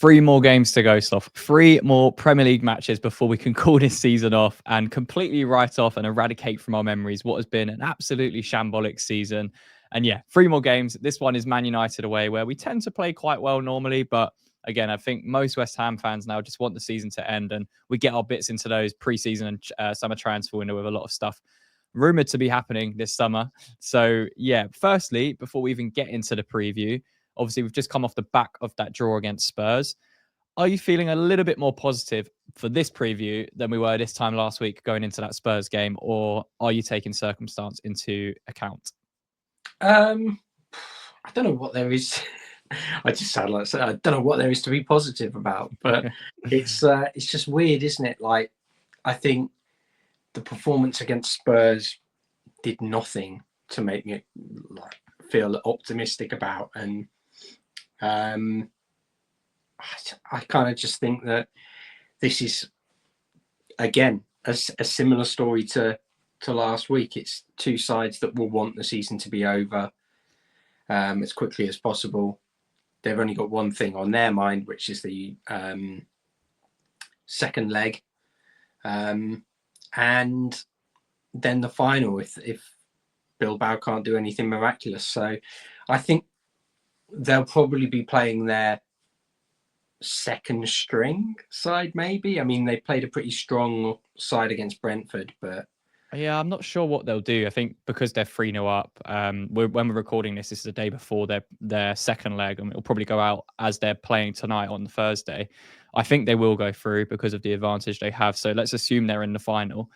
Three more games to go, Sloth. Three more Premier League matches before we can call this season off and completely write off and eradicate from our memories what has been an absolutely shambolic season. And yeah, three more games. This one is Man United away, where we tend to play quite well normally. But again, I think most West Ham fans now just want the season to end, and we get our bits into those preseason and summer transfer window with a lot of stuff rumored to be happening this summer. So yeah, firstly, before we even get into the preview, obviously we've just come off the back of that draw against Spurs. Are you feeling a little bit more positive for this preview than we were this time last week going into that Spurs game, or are you taking circumstance into account? I don't know what there is. I just sound like I don't know what there is to be positive about, but it's just weird, isn't it? Like, I think the performance against Spurs did nothing to make me feel optimistic about, and I kind of just think that this is again a similar story to last week. It's two sides that will want the season to be over as quickly as possible. They've only got one thing on their mind, which is the second leg, and then the final if Bilbao can't do anything miraculous. So I think they'll probably be playing their second string side, maybe. I mean, they played a pretty strong side against Brentford, but yeah, I'm not sure what they'll do. I think because they're 3-0 up, when we're recording this is the day before their second leg, and it'll probably go out as they're playing tonight on Thursday. I think they will go through because of the advantage they have. So let's assume they're in the final.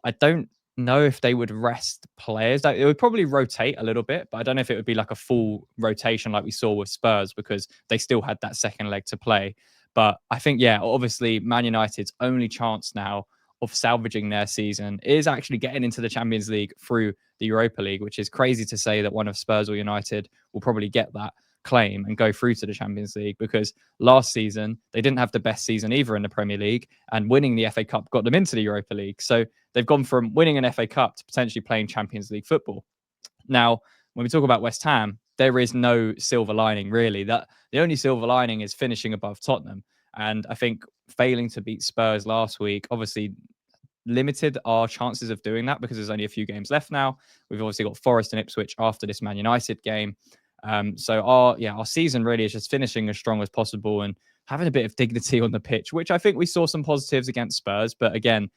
I don't know if they would rest players. It would probably rotate a little bit, but I don't know if it would be like a full rotation like we saw with Spurs because they still had that second leg to play. But I think, yeah, obviously Man United's only chance now of salvaging their season is actually getting into the Champions League through the Europa League, which is crazy to say that one of Spurs or United will probably get that claim and go through to the Champions League, because last season they didn't have the best season either in the Premier League, and winning the FA Cup got them into the Europa League. So they've gone from winning an FA Cup to potentially playing Champions League football. Now, when we talk about West Ham, there is no silver lining really. That the only silver lining is finishing above Tottenham. And I think failing to beat Spurs last week obviously limited our chances of doing that because there's only a few games left now. We've obviously got Forest and Ipswich after this Man United game. So our season really is just finishing as strong as possible and having a bit of dignity on the pitch, which I think we saw some positives against Spurs. But again,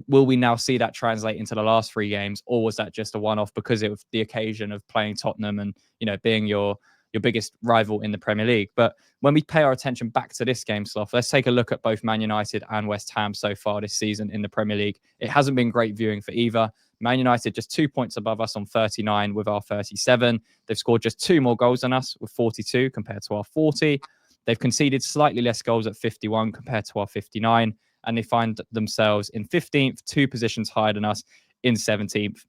will we now see that translate into the last three games, or was that just a one-off because it was the occasion of playing Tottenham and being your biggest rival in the Premier League? But when we pay our attention back to this game, Sloth, let's take a look at both Man United and West Ham so far this season in the Premier League. It hasn't been great viewing for either. Man United just 2 points above us on 39 with our 37. They've scored just two more goals than us with 42 compared to our 40. They've conceded slightly less goals at 51 compared to our 59. And they find themselves in 15th, 2 positions higher than us in 17th.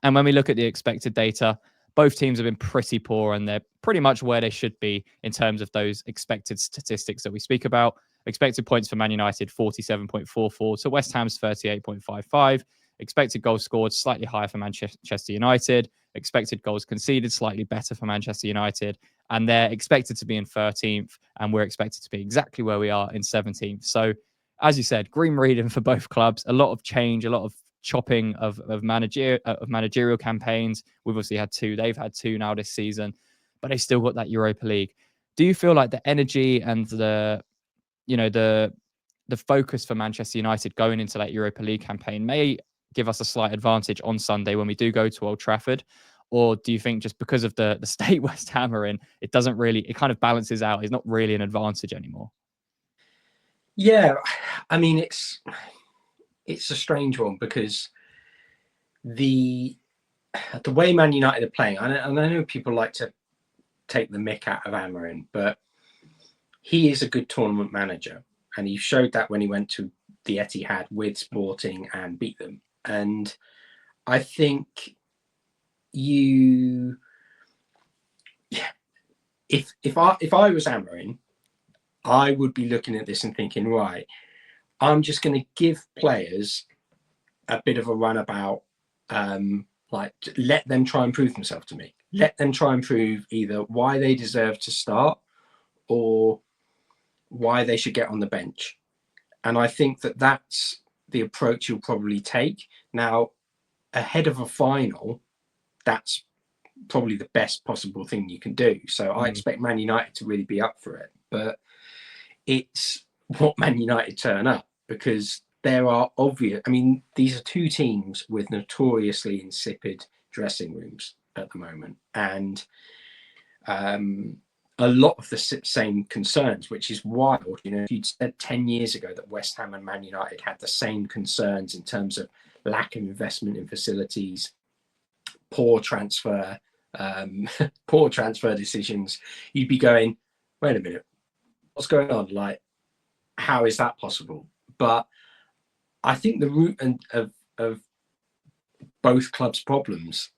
And when we look at the expected data, both teams have been pretty poor, and they're pretty much where they should be in terms of those expected statistics that we speak about. Expected points for Man United, 47.44 to West Ham's 38.55. Expected goals scored, slightly higher for Manchester United. Expected goals conceded, slightly better for Manchester United. And they're expected to be in 13th, and we're expected to be exactly where we are in 17th. So, as you said, green reading for both clubs. A lot of change, a lot of chopping of managerial campaigns. We've obviously had two. They've had two now this season, but they still got that Europa League. Do you feel like the energy and the focus for Manchester United going into that Europa League campaign may give us a slight advantage on Sunday when we do go to Old Trafford? Or do you think just because of the state West Ham are in, it kind of balances out? It's not really an advantage anymore. Yeah, I mean, it's a strange one because the way Man United are playing, and I know people like to take the mick out of Amorim, but he is a good tournament manager, and he showed that when he went to the Etihad with Sporting and beat them. And I think if I was Amorim, I would be looking at this and thinking, right, I'm just going to give players a bit of a runabout, like let them try and prove themselves to me. Let them try and prove either why they deserve to start or why they should get on the bench. And I think that that's the approach you'll probably take. Now, ahead of a final, that's probably the best possible thing you can do. So I expect Man United to really be up for it. But it's what Man United turn up, because there are obvious, I mean, these are two teams with notoriously insipid dressing rooms at the moment. And a lot of the same concerns, which is wild. You know, if you'd said 10 years ago that West Ham and Man United had the same concerns in terms of lack of investment in facilities, poor transfer decisions, you'd be going, wait a minute, what's going on? Like, how is that possible? But I think the root of both clubs' problems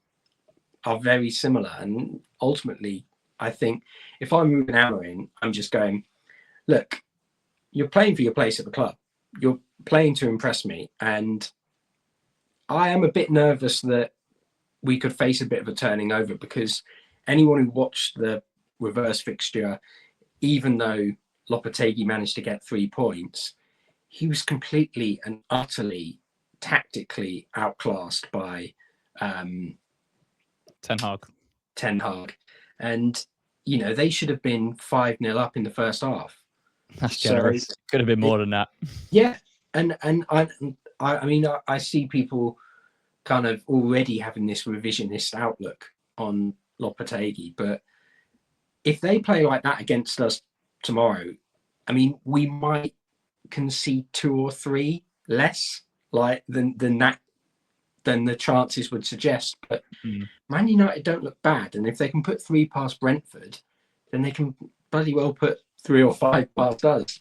are very similar. And ultimately, I think if I'm Ruben Amorim, I'm just going, look, you're playing for your place at the club. You're playing to impress me. And I am a bit nervous that we could face a bit of a turning over, because anyone who watched the reverse fixture, even though Lopetegui managed to get 3 points, he was completely and utterly tactically outclassed by Ten Hag. And, you know, they should have been 5-0 up in the first half. That's generous. Could have been more than that. Yeah. And I mean, I see people kind of already having this revisionist outlook on Lopetegui. But if they play like that against us tomorrow, I mean, we might concede 2 or 3 less than the chances would suggest. But Man United don't look bad, and if they can put 3 past Brentford, then they can bloody well put 3 or 5 past us.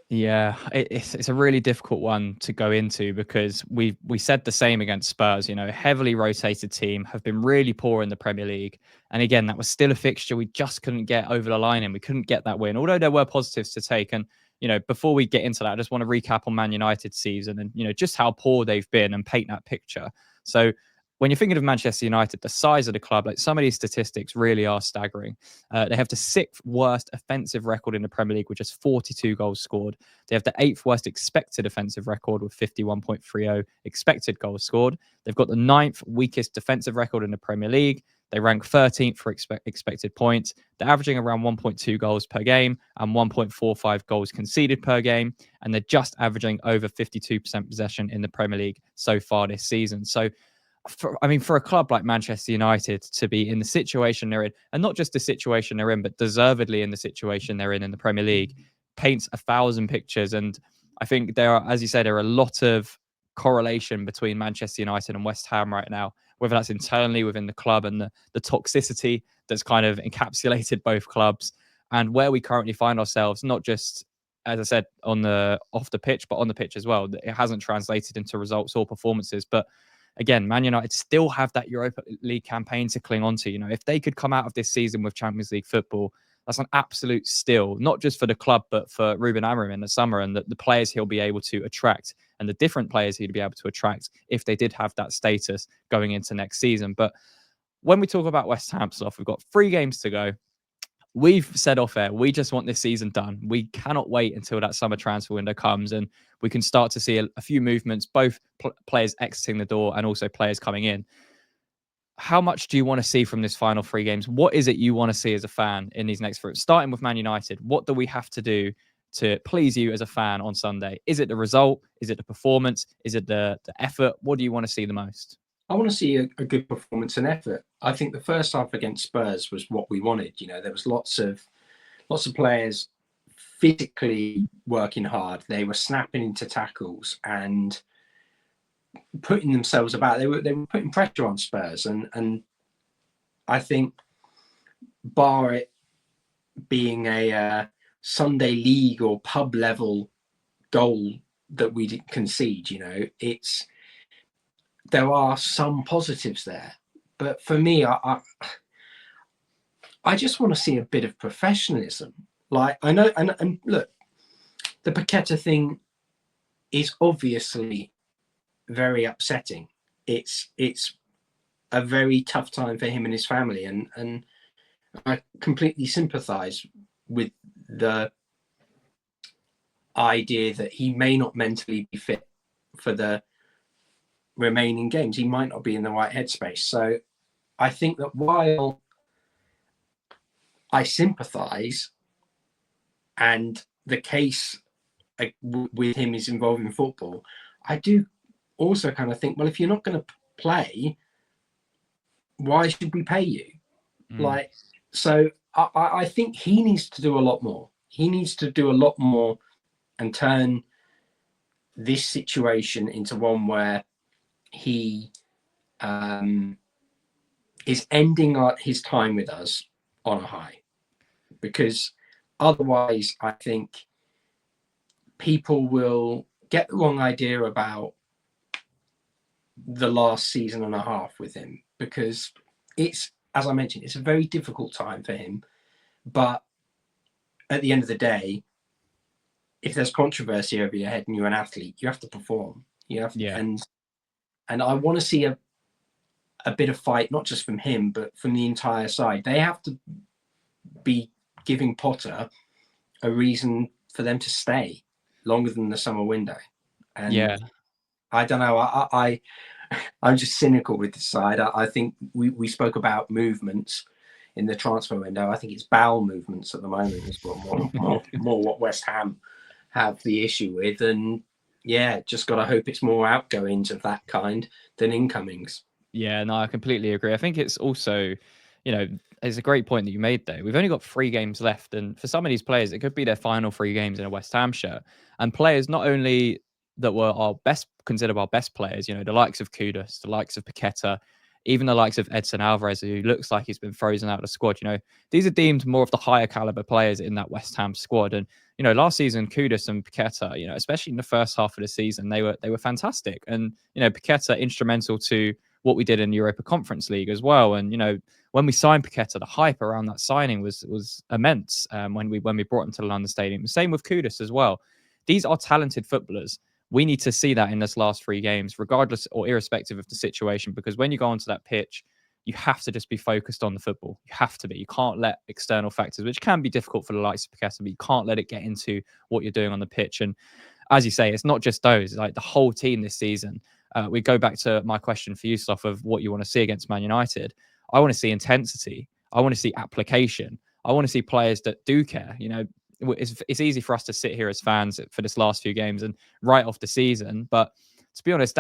Yeah, it's a really difficult one to go into, because we said the same against Spurs. You know, heavily rotated team, have been really poor in the Premier League, and again, that was still a fixture we just couldn't get over the line, and we couldn't get that win. Although there were positives to take, and you know, before we get into that, I just want to recap on Man United's season and, you know, just how poor they've been and paint that picture. So when you're thinking of Manchester United, the size of the club, like some of these statistics really are staggering. They have the 6th worst offensive record in the Premier League with just 42 goals scored. They have the 8th worst expected offensive record with 51.30 expected goals scored. They've got the 9th weakest defensive record in the Premier League. They rank 13th for expected points. They're averaging around 1.2 goals per game and 1.45 goals conceded per game. And they're just averaging over 52% possession in the Premier League so far this season. So, for a club like Manchester United to be in the situation they're in, and not just the situation they're in, but deservedly in the situation they're in the Premier League, paints 1,000 pictures. And I think there are, as you said, there are a lot of correlation between Manchester United and West Ham right now, whether that's internally within the club and the toxicity that's kind of encapsulated both clubs, and where we currently find ourselves, not just, as I said, off the pitch, but on the pitch as well. It hasn't translated into results or performances. But again, Man United still have that Europa League campaign to cling on to. You know, if they could come out of this season with Champions League football, that's an absolute steal, not just for the club, but for Ruben Amorim in the summer, and the players he'll be able to attract, and the different players he'd be able to attract if they did have that status going into next season. But when we talk about West Ham stuff, we've got 3 games to go. We've said off air, we just want this season done. We cannot wait until that summer transfer window comes and we can start to see a few movements, both players exiting the door and also players coming in. How much do you want to see from this final 3 games? What is it you want to see as a fan in these next 3? Starting with Man United, what do we have to do to please you as a fan on Sunday? Is it the result? Is it the performance? Is it the effort? What do you want to see the most? I want to see a good performance and effort. I think the first half against Spurs was what we wanted. You know, there was lots of players physically working hard. They were snapping into tackles and putting themselves about. They were putting pressure on Spurs, and I think, bar it being a Sunday league or pub level goal that we didn't concede, you know, there are some positives there. But for me, I just want to see a bit of professionalism. Like, I know, and look, the Paqueta thing is obviously very upsetting. It's a very tough time for him and his family, and I completely sympathise with the idea that he may not mentally be fit for the remaining games. He might not be in the right headspace. So I think that while I sympathise and the case with him is involving football, I do also kind of think, well, if you're not going to play, why should we pay you? Like, so I think he needs to do a lot more. He needs to do a lot more and turn this situation into one where he is ending his time with us on a high. Because otherwise, I think people will get the wrong idea about the last season and a half with him, because it's, as I mentioned, it's a very difficult time for him. But at the end of the day, if there's controversy over your head and you're an athlete, you have to perform. You have, Yeah. And I want to see a bit of fight, not just from him, but from the entire side. They have to be giving Potter a reason for them to stay longer than the summer window. And Yeah. I don't know. I'm just cynical with this side. I think we spoke about movements in the transfer window. I think it's bowel movements at the moment is more what West Ham have the issue with. And yeah, just got to hope it's more outgoings of that kind than incomings. Yeah, no, I completely agree. I think it's also, it's a great point that you made there. We've only got 3 games left, and for some of these players, it could be their final 3 games in a West Ham shirt. And players not only that were considered our best players, the likes of Kudus, the likes of Paqueta, even the likes of Edson Alvarez, who looks like he's been frozen out of the squad. These are deemed more of the higher caliber players in that West Ham squad. And last season, Kudus and Paqueta, especially in the first half of the season, they were fantastic. And Paqueta instrumental to what we did in the Europa Conference League as well. And when we signed Paqueta, the hype around that signing was immense. When we brought him to the London Stadium, same with Kudus as well. These are talented footballers. We need to see that in this last 3 games, regardless or irrespective of the situation, because when you go onto that pitch, you have to just be focused on the football. You have to be. You can't let external factors, which can be difficult for the likes of Paqueta, but you can't let it get into what you're doing on the pitch. And as you say, it's not just those. It's like the whole team this season. We go back to my question for you, Sloth, of what you want to see against Man United. I want to see intensity. I want to see application. I want to see players that do care. It's easy for us to sit here as fans for this last few games and write off the season. But to be honest,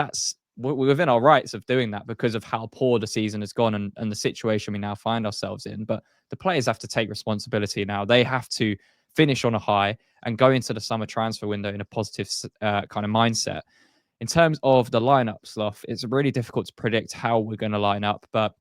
we're within our rights of doing that because of how poor the season has gone and the situation we now find ourselves in. But the players have to take responsibility now. They have to finish on a high and go into the summer transfer window in a positive kind of mindset. In terms of the lineup, Sloth, it's really difficult to predict how we're going to line up, but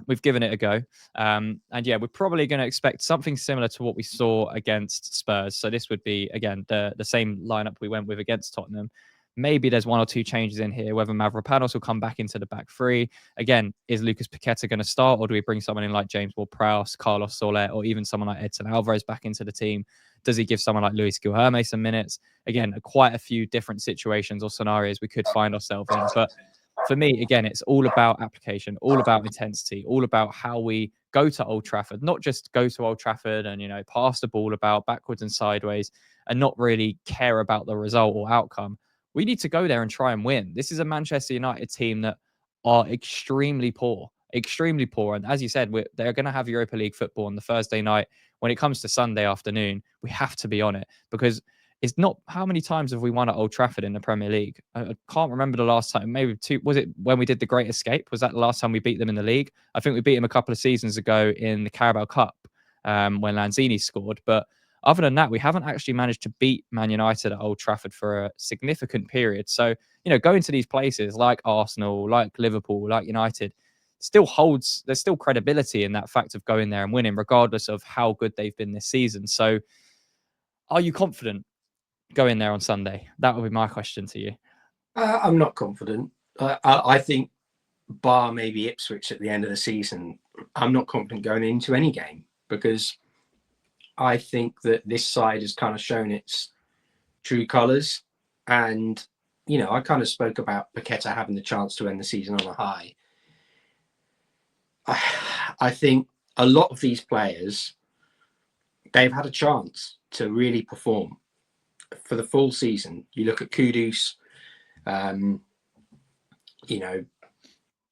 we've given it a go. And yeah, we're probably going to expect something similar to what we saw against Spurs. So this would be, again, the same lineup we went with against Tottenham. Maybe there's 1 or 2 changes in here, whether Mavropanos will come back into the back 3. Again, is Lucas Paqueta going to start, or do we bring someone in like James Ward-Prowse, Carlos Soler, or even someone like Edson Alvarez back into the team? Does he give someone like Luis Guilherme some minutes? Again, quite a few different situations or scenarios we could find ourselves in. But for me, again, it's all about application, all about intensity, all about how we go to Old Trafford, not just go to Old Trafford and, pass the ball about backwards and sideways and not really care about the result or outcome. We need to go there and try and win. This is a Manchester United team that are extremely poor, extremely poor. And as you said, they're going to have Europa League football on the Thursday night. When it comes to Sunday afternoon, we have to be on it, because it's not, how many times have we won at Old Trafford in the Premier League? I can't remember the last time. Maybe 2. Was it when we did the Great Escape? Was that the last time we beat them in the league? I think we beat them a couple of seasons ago in the Carabao Cup when Lanzini scored. But other than that, we haven't actually managed to beat Man United at Old Trafford for a significant period. So, going to these places like Arsenal, like Liverpool, like United, there's still credibility in that fact of going there and winning, regardless of how good they've been this season. So are you confident going there on Sunday? That would be my question to you. I'm not confident. I think, bar maybe Ipswich at the end of the season, I'm not confident going into any game, because I think that this side has kind of shown its true colours. And, I kind of spoke about Paqueta having the chance to end the season on a high. I think a lot of these players, they've had a chance to really perform. for the full season, you look at Kudus, you know,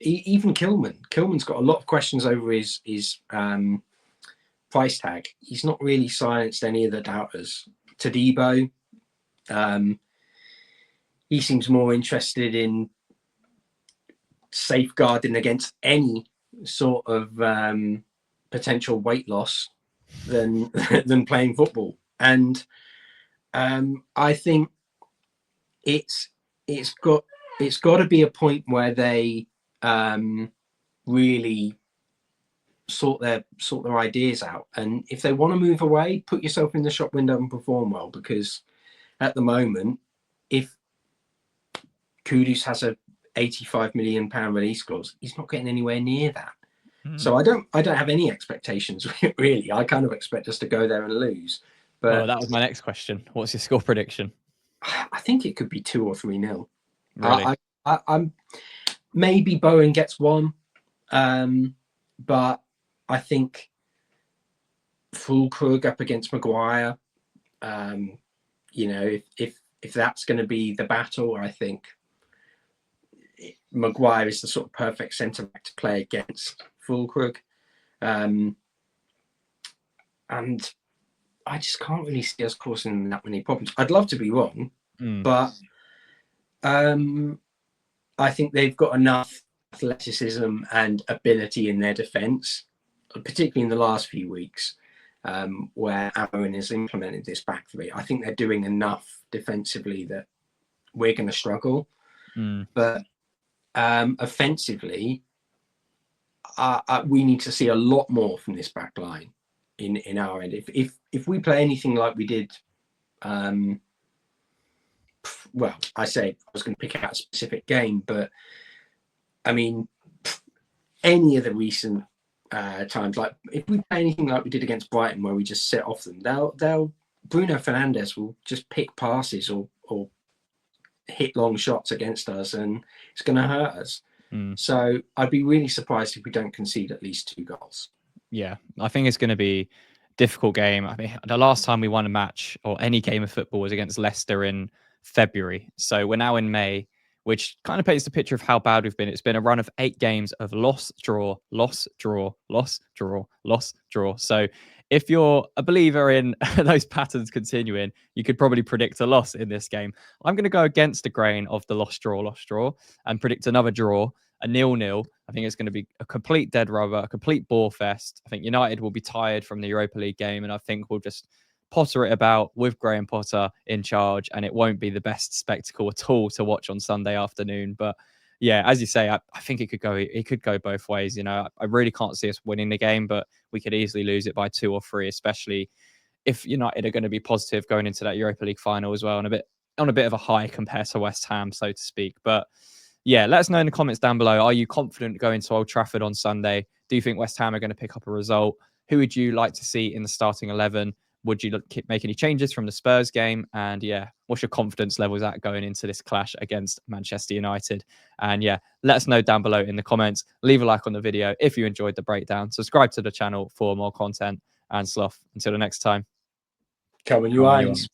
even Kilman. Kilman's got a lot of questions over his price tag. He's not really silenced any of the doubters. Todibo, he seems more interested in safeguarding against any sort of potential weight loss than than playing football. And I think it's got to be a point where they really sort their ideas out. And if they want to move away, put yourself in the shop window and perform well, because at the moment, if Kudus has a £85 million release clause, he's not getting anywhere near that. So I don't have any expectations really. I kind of expect us to go there and lose. But that was my next question. What's your score prediction? I think it could be 2 or 3-0. Really? I'm maybe Bowen gets one, but I think Fulkrug up against Maguire. You know, if that's going to be the battle, I think Maguire is the sort of perfect centre back to play against Fulkrug. And I just can't really see us causing that many problems. I'd love to be wrong, but I think they've got enough athleticism and ability in their defence, particularly in the last few weeks, where Aaron has implemented this back three. I think they're doing enough defensively that we're going to struggle. But offensively, we need to see a lot more from this back line in our end. If we play anything like we did, well, I was going to pick out a specific game, but I mean, any of the recent times, like if we play anything like we did against Brighton, where we just set off them, they'll Bruno Fernandes will just pick passes or hit long shots against us, and it's going to hurt us. So I'd be really surprised if we don't concede at least 2 goals. Yeah, I think it's going to be a difficult game. I mean, the last time we won a match or any game of football was against Leicester in February. So we're now in May, which kind of paints the picture of how bad we've been. It's been a run of 8 games of loss, draw, loss, draw, loss, draw, loss, draw. So if you're a believer in those patterns continuing, you could probably predict a loss in this game. I'm going to go against the grain of the loss, draw, and predict another draw, a 0-0. I think it's going to be a complete dead rubber, a complete bore fest. I think United will be tired from the Europa League game, and I think we'll just potter it about with Graham Potter in charge, and it won't be the best spectacle at all to watch on Sunday afternoon. But yeah, as you say, I think it could go both ways. You know, I really can't see us winning the game, but we could easily lose it by 2 or 3, especially if United are going to be positive going into that Europa League final as well, and on a bit of a high compared to West Ham, so to speak. But yeah, let us know in the comments down below. Are you confident going to Old Trafford on Sunday? Do you think West Ham are going to pick up a result? Who would you like to see in the starting 11? Would you make any changes from the Spurs game? And yeah, what's your confidence levels at going into this clash against Manchester United? And yeah, let us know down below in the comments. Leave a like on the video if you enjoyed the breakdown. Subscribe to the channel for more content. And Sloth, until the next time. Come on, you eyes.